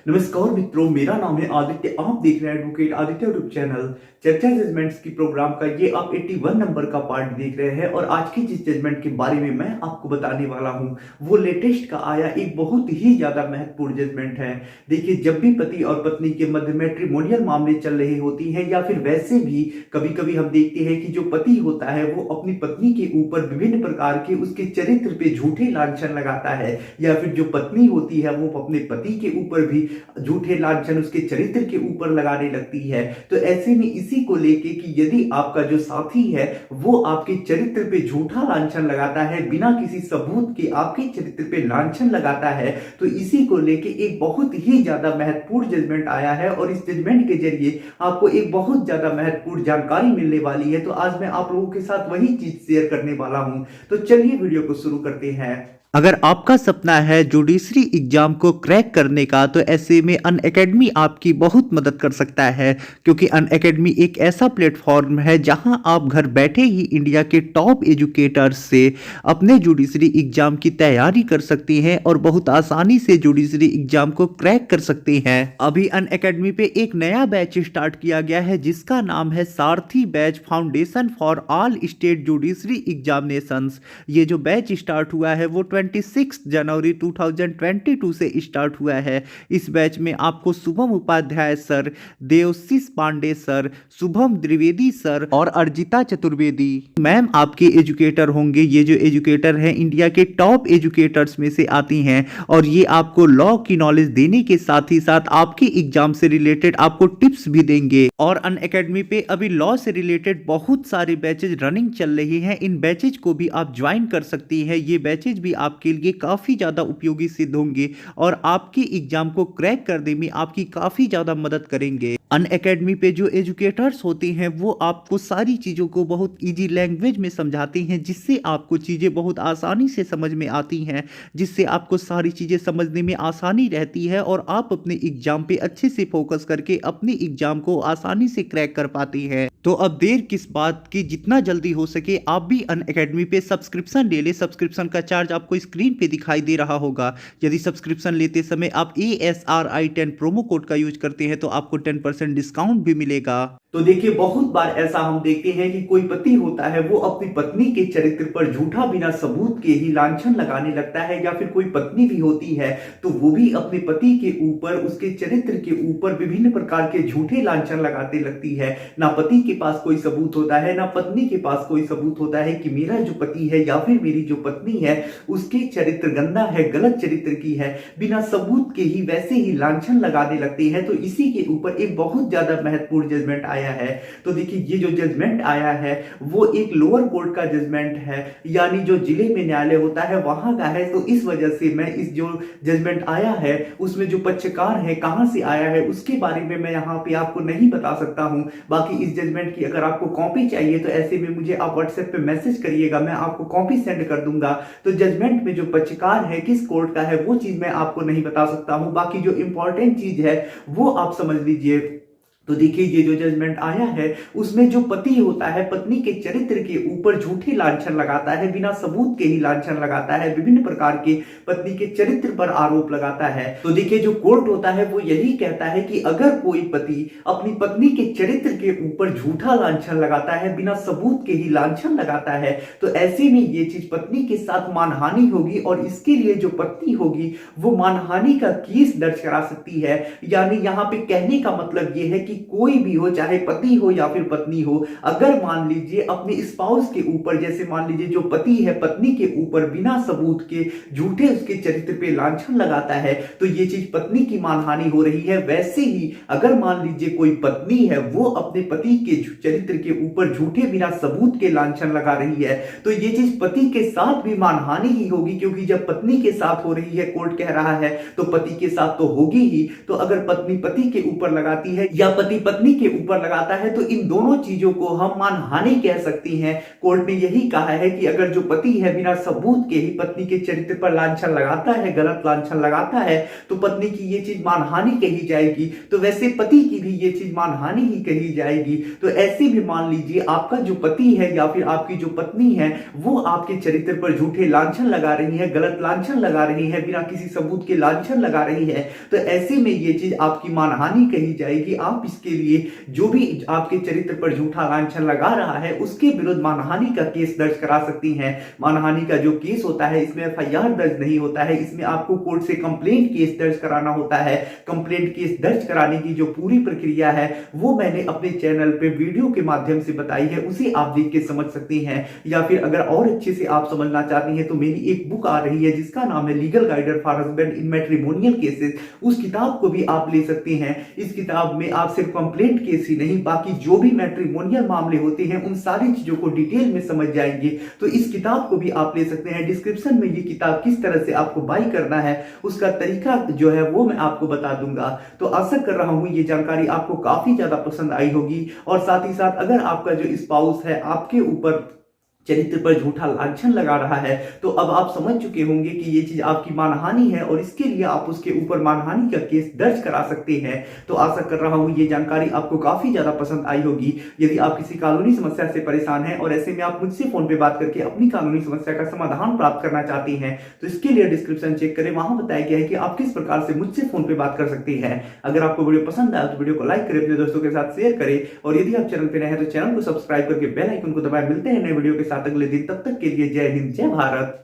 नमस्कार मित्रों, मेरा नाम है आदित्य। आप देख रहे हैं एडवोकेट आदित्य यूट्यूब चैनल। चर्चा जजमेंट्स की प्रोग्राम का ये आप 81 नंबर का पार्ट देख रहे हैं और आज की जिस जजमेंट के बारे में मैं आपको बताने वाला हूं वो लेटेस्ट का आया एक बहुत ही ज्यादा महत्वपूर्ण जजमेंट है। देखिए, जब भी पति और पत्नी के मध्य मैट्रिमोनियल मामले चल रहे होती हैं या फिर वैसे भी कभी कभी हम देखते हैं कि जो पति होता है वो अपनी पत्नी के ऊपर विभिन्न प्रकार के उसके चरित्र पे झूठे लांछन लगाता है, या फिर जो पत्नी होती है वो अपने पति के ऊपर भी झूठे लांछन उसके चरित्र के ऊपर लगाने लगती है। तो ऐसे में इसी को लेके कि यदि आपका जो साथी है वो आपके चरित्र पे झूठा लांछन लगाता है, बिना किसी सबूत के आपके चरित्र पे लांछन लगाता है, तो इसी को लेके एक बहुत ही ज्यादा महत्वपूर्ण जजमेंट आया है और इस जजमेंट के जरिए आपको एक बहुत ज्यादा महत्वपूर्ण जानकारी मिलने वाली है। तो आज मैं आप लोगों के साथ वही चीज शेयर करने वाला हूं। तो चलिए वीडियो को शुरू करते हैं। अगर आपका सपना है जुडिशरी एग्जाम को क्रैक करने का, तो ऐसे में अनअकैडमी आपकी बहुत मदद कर सकता है, क्योंकि अनअकैडमी एक ऐसा प्लेटफॉर्म है जहां आप घर बैठे ही इंडिया के टॉप एजुकेटर्स से अपने जुडिशरी एग्जाम की तैयारी कर सकते हैं और बहुत आसानी से जुडिशरी एग्जाम को क्रैक कर सकते हैं। अभी अनअकैडमी पे एक नया बैच स्टार्ट किया गया है जिसका नाम है सारथी batch foundation for all state judiciary examinations. ये जो बैच स्टार्ट हुआ है वो 26 जनवरी 2022 से स्टार्ट हुआ है। इस बैच में आपको Shubham Upadhyay sir, Devashish Pandey sir, Shubham Dwivedi sir और अर्जिता चतुर्वेदी मैम आपके एजुकेटर होंगे। ये जो एजुकेटर हैं इंडिया के टॉप एजुकेटर्स में से आती हैं और ये आपको लॉ की नॉलेज देने के साथ ही साथ आपके एग्जाम से रिलेटेड आपको टिप्स भी देंगे। और अनअकैडमी पे अभी लॉ से रिलेटेड बहुत सारे बैचेज रनिंग चल रही हैं। इन बैचेज को भी आप ज्वाइन कर सकती हैं। ये बैचेज भी आपके लिए काफी ज्यादा उपयोगी सिद्ध होंगे और आपके एग्जाम को क्रैक करने में आपकी काफी ज्यादा मदद करेंगे। अनअकैडमी पे जो एजुकेटर्स होते हैं वो आपको सारी चीजों को बहुत इजी लैंग्वेज में समझाते हैं, जिससे आपको चीजें बहुत आसानी से समझ में आती हैं, जिससे आपको सारी चीजें समझने में आसानी रहती है और आप अपने एग्जाम पे अच्छे से फोकस करके अपने एग्जाम को आसानी से क्रैक कर पाती हैं। तो अब देर किस बात की, जितना जल्दी हो सके आप भी अनअकैडमी पे सब्सक्रिप्शन ले ले। सब्सक्रिप्शन का चार्ज आपको स्क्रीन पे दिखाई दे रहा होगा। यदि सब्सक्रिप्शन लेते समय आप ASRI10 प्रोमो कोड का यूज करते हैं तो आपको 10% डिस्काउंट भी मिलेगा। तो देखिए, बहुत बार ऐसा हम देखते हैं कि कोई पति होता है वो अपनी पत्नी के चरित्र पर झूठा बिना सबूत के ही लांछन लगाने लगता है, या फिर कोई पत्नी भी होती है तो वो भी अपने पति के ऊपर उसके चरित्र के ऊपर विभिन्न प्रकार के झूठे लांछन लगाते लगती है। ना पति के पास कोई सबूत होता है, ना पत्नी के पास कोई सबूत होता है कि मेरा जो पति है या फिर मेरी जो पत्नी है उसके चरित्र गंदा है, गलत चरित्र की है। बिना सबूत के ही वैसे ही लांछन लगाने लगते हैं। तो इसी के ऊपर एक बहुत ज्यादा महत्वपूर्ण जजमेंट आया है। तो देखिए, ये जो जजमेंट आया है वो एक लोअर कोर्ट का जजमेंट है, यानी जो जिले में न्यायालय होता है वहां का है। तो इस वजह से मैं इस जो जजमेंट आया है उसमें जो पक्षकार है कहां से आया है उसके बारे में मैं यहाँ पे आपको नहीं बता सकता हूं। बाकी इस जजमेंट की अगर आपको कॉपी चाहिए तो ऐसे में मुझे आप व्हाट्सएप पे मैसेज करिएगा, मैं आपको कॉपी सेंड कर दूंगा। तो जजमेंट में जो पक्षकार है किस कोर्ट का है वो चीज मैं आपको नहीं बता सकता हूं। बाकी जो इंपॉर्टेंट चीज है वो आप समझ लीजिए। तो देखिए, ये जो जजमेंट आया है उसमें जो पति होता है पत्नी के चरित्र के ऊपर झूठे लांछन लगाता है, बिना सबूत के ही लांछन लगाता है, विभिन्न प्रकार के पत्नी के चरित्र पर आरोप लगाता है। तो देखिए, जो कोर्ट होता है वो यही कहता है कि अगर कोई पति अपनी पत्नी के चरित्र के ऊपर झूठा लांछन लगाता है, बिना सबूत के ही लांछन लगाता है, तो ऐसे में ये चीज पत्नी के साथ मानहानि होगी और इसके लिए जो पत्नी होगी वो मानहानि का केस दर्ज करा सकती है। यानी यहाँ पे कहने का मतलब ये है कि कोई भी हो, चाहे पति हो या फिर पत्नी हो, अगर मान लीजिए अपने स्पाउस के ऊपर, जैसे मान लीजिए जो पति है पत्नी के ऊपर बिना सबूत के झूठे उसके चरित्र पे लांछन लगाता है तो ये चीज पत्नी की मानहानि हो रही है। वैसे ही अगर मान लीजिए कोई पत्नी है वो अपने पति के चरित्र के ऊपर झूठे बिना सबूत के लांछन लगा रही है तो ये चीज पति के साथ भी मानहानि ही होगी, क्योंकि जब पत्नी के साथ हो रही है कोर्ट कह रहा है तो पति के साथ तो होगी ही। तो अगर पत्नी पति के ऊपर लगाती है या पति पत्नी के ऊपर लगाता है तो इन दोनों चीजों को हम मानहानि कह सकती हैं। कोर्ट ने यही कहा है कि अगर जो पति है बिना सबूत के ही पत्नी के चरित्र पर लांछन लगाता है, गलत लांछन लगाता है, तो पत्नी की ये चीज मानहानि कही जाएगी। तो वैसे पति की भी ये चीज मानहानि ही कही जाएगी। तो ऐसे भी मान लीजिए आपका जो पति है या फिर आपकी जो पत्नी है वो आपके चरित्र पर झूठे लांछन लगा रही है, गलत लांछन लगा रही है, बिना किसी सबूत के लांछन लगा रही है, तो ऐसे में ये चीज आपकी मानहानि कही जाएगी। आप इसके लिए जो भी आपके चरित्र पर झूठा लांछन लगा रहा है उसके विरुद्ध मानहानि का केस दर्ज करा सकती हैं। मानहानि का जो केस होता है इसमें एफआईआर दर्ज नहीं होता है, इसमें आपको कोर्ट से कंप्लेंट केस दर्ज कराना होता है। कंप्लेंट केस दर्ज कराने की जो पूरी प्रक्रिया है वो मैंने अपने चैनल पे वीडियो के माध्यम से बताई है, उसे आप देख के समझ सकती हैं। या फिर अगर और अच्छे से आप समझना चाहती हैं तो मेरी एक बुक आ रही है जिसका नाम है legal guide for husband in matrimonial cases, उस किताब को भी आप ले सकती हैं। इस किताब में आप सिर्फ कंप्लेंट केस ही नहीं बाकी जो भी मैट्रिमोनियल मामले होते हैं उन सारी चीजों को डिटेल में समझ जाएंगे। तो इस किताब को भी आप ले सकते हैं। डिस्क्रिप्शन में ये किताब किस तरह से आपको बाई करना है उसका तरीका जो है वो मैं आपको बता दूंगा। तो आशा कर रहा हूं ये जानकारी आपको काफी ज्यादा पसंद आई होगी। और साथ ही साथ अगर आपका जो स्पाउस है आपके ऊपर चरित्र पर झूठा लांछन लगा रहा है तो अब आप समझ चुके होंगे कि ये चीज आपकी मानहानि है और इसके लिए आप उसके ऊपर मानहानि का केस दर्ज करा सकते हैं। तो आशा कर रहा हूं ये जानकारी आपको काफी ज्यादा पसंद आई होगी। यदि आप किसी कानूनी समस्या से परेशान हैं और ऐसे में आप मुझसे फोन पे बात करके अपनी कानूनी समस्या का समाधान प्राप्त करना चाहती हैं तो इसके लिए डिस्क्रिप्शन चेक करें, वहां बताया गया है कि आप किस प्रकार से मुझसे फोन पे बात कर सकती हैं। अगर आपको वीडियो पसंद आया तो वीडियो को लाइक करें, अपने दोस्तों के साथ शेयर करें और यदि आप चैनल पे नए हैं तो चैनल को सब्सक्राइब करके बेल आइकन को दबाएं। मिलते हैं नए वीडियो के साथ अगले दिन, तब तक के लिए जय हिंद, जय भारत।